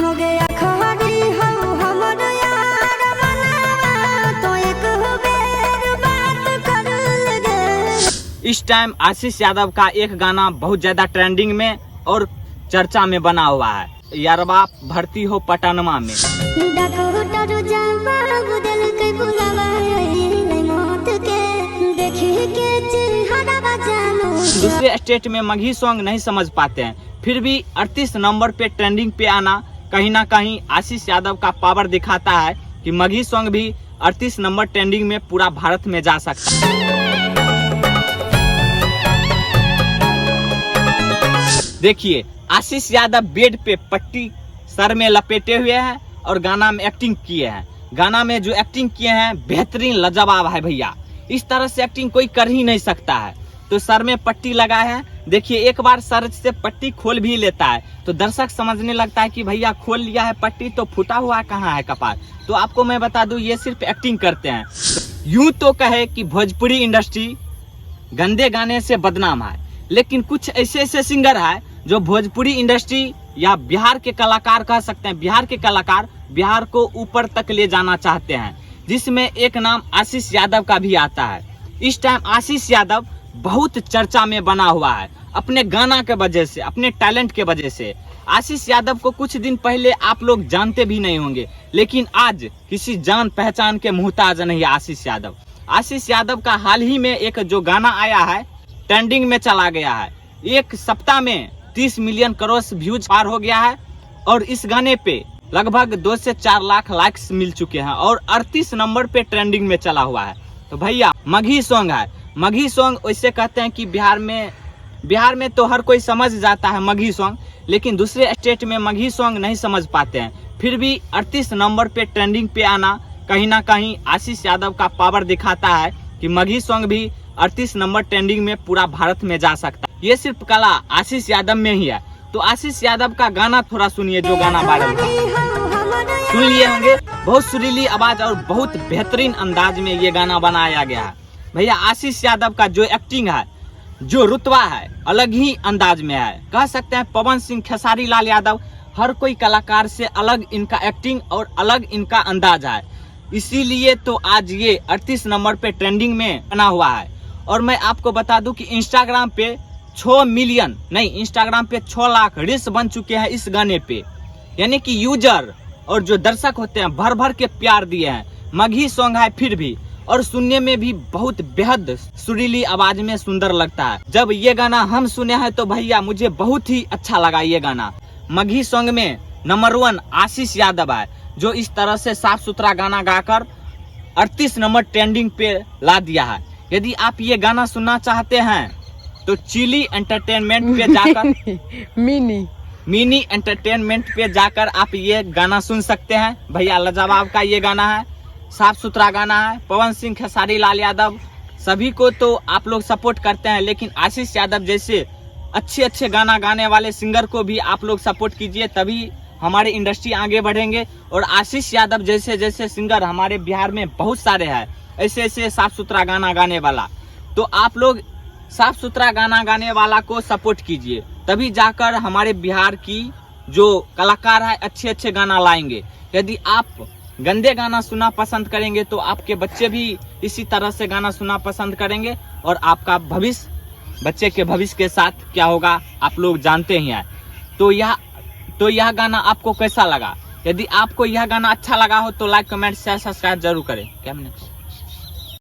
हो गया खरी हो हमर यार मनावा तो एक बेर बात कर ले। इस टाइम आशीष यादव का एक गाना बहुत ज्यादा ट्रेंडिंग में और चर्चा में बना हुआ है, यारबा भर्ती हो पटनमा में। दूसरे स्टेट में मगही सॉन्ग नहीं समझ पाते हैं, फिर भी 38 नंबर पे ट्रेंडिंग पे आना कहीं ना कहीं आशीष यादव का पावर दिखाता है कि मगही सॉन्ग भी 38 नंबर ट्रेंडिंग में पूरा भारत में जा सकता है। देखिए आशीष यादव बेड पे पट्टी सर में लपेटे हुए हैं और गाना में एक्टिंग किए हैं। गाना में जो एक्टिंग किए हैं बेहतरीन लाजवाब है भैया, इस तरह से एक्टिंग कोई कर ही नहीं सकता है। तो सर में पट्टी लगा है, देखिए एक बार सर से पट्टी खोल भी लेता है तो दर्शक समझने लगता है कि भैया खोल लिया है पट्टी तो फूटा हुआ कहाँ है कपार। तो आपको मैं बता दूं ये सिर्फ एक्टिंग करते हैं। यूं तो कहे कि भोजपुरी इंडस्ट्री गंदे गाने से बदनाम है, लेकिन कुछ ऐसे ऐसे सिंगर है जो भोजपुरी इंडस्ट्री या बिहार के कलाकार कह सकते हैं, बिहार के कलाकार बिहार को ऊपर तक ले जाना चाहते हैं, जिसमें एक नाम आशीष यादव का भी आता है। इस टाइम आशीष यादव बहुत चर्चा में बना हुआ है अपने गाना के वजह से, अपने टैलेंट के वजह से। आशीष यादव को कुछ दिन पहले आप लोग जानते भी नहीं होंगे, लेकिन आज किसी जान पहचान के मुहताज नहीं है आशीष यादव। आशीष यादव का हाल ही में एक जो गाना आया है ट्रेंडिंग में चला गया है, एक सप्ताह में 30 मिलियन क्रॉस व्यूज पार हो गया है और इस गाने पे लगभग 2 से 4 लाख लाइक्स मिल चुके हैं और 38 नंबर पे ट्रेंडिंग में चला हुआ है। तो भैया मगही सॉन्ग है, मगही सॉन्ग वैसे कहते हैं कि बिहार में तो हर कोई समझ जाता है मगही सॉन्ग, लेकिन दूसरे स्टेट में मगही सॉन्ग नहीं समझ पाते हैं। फिर भी 38 नंबर पे ट्रेंडिंग पे आना कहीं ना कहीं आशीष यादव का पावर दिखाता है कि मगही सॉन्ग भी 38 नंबर ट्रेंडिंग में पूरा भारत में जा सकता है। ये सिर्फ कला आशीष यादव में ही है। तो आशीष यादव का गाना थोड़ा सुनिए, जो गाना वायरल सुन लिए होंगे, बहुत सुरीली आवाज और बहुत बेहतरीन अंदाज में ये गाना बनाया गया है। भैया आशीष यादव का जो एक्टिंग है, जो रुतबा है, अलग ही अंदाज में है। कह सकते हैं पवन सिंह, खेसारी लाल यादव, हर कोई कलाकार से अलग इनका एक्टिंग और अलग इनका अंदाज है। इसीलिए तो आज ये 38 नंबर पे ट्रेंडिंग में बना हुआ है। और मैं आपको बता दूं कि इंस्टाग्राम पे 6 मिलियन नहीं, इंस्टाग्राम पे 6 लाख रील्स बन चुके हैं इस गाने पे, यानी कि यूजर और जो दर्शक होते हैं भर भर के प्यार दिए हैं। मगही सॉन्ग है फिर भी, और सुनने में भी बहुत बेहद सुरीली आवाज में सुंदर लगता है। जब ये गाना हम सुने हैं तो भैया मुझे बहुत ही अच्छा लगा ये गाना। मगही सॉन्ग में नंबर 1 आशीष यादव है, जो इस तरह से साफ सुथरा गाना गाकर 38 नंबर ट्रेंडिंग पे ला दिया है। यदि आप ये गाना सुनना चाहते हैं तो चिली एंटरटेनमेंट पे जाकर मिनी एंटरटेनमेंट पे जाकर आप ये गाना सुन सकते हैं। भैया लाजवाब का ये गाना है, साफ सुथरा गाना है। पवन सिंह, खेसारी लाल यादव सभी को तो आप लोग सपोर्ट करते हैं, लेकिन आशीष यादव जैसे अच्छे अच्छे गाना गाने वाले सिंगर को भी आप लोग सपोर्ट कीजिए, तभी हमारे इंडस्ट्री आगे बढ़ेंगे। और आशीष यादव जैसे जैसे सिंगर हमारे बिहार में बहुत सारे हैं, ऐसे ऐसे साफ सुथरा गाना गाने वाला। तो आप लोग साफ सुथरा गाना गाने वाला को सपोर्ट कीजिए, तभी जाकर हमारे बिहार की जो कलाकार है अच्छे अच्छे गाना लाएंगे। यदि आप गंदे गाना सुनना पसंद करेंगे तो आपके बच्चे भी इसी तरह से गाना सुनना पसंद करेंगे, और आपका भविष्य, बच्चे के भविष्य के साथ क्या होगा आप लोग जानते ही हैं। तो यह गाना आपको कैसा लगा? यदि आपको यह गाना अच्छा लगा हो तो लाइक, कमेंट, शेयर, सब्सक्राइब जरूर करें। क्या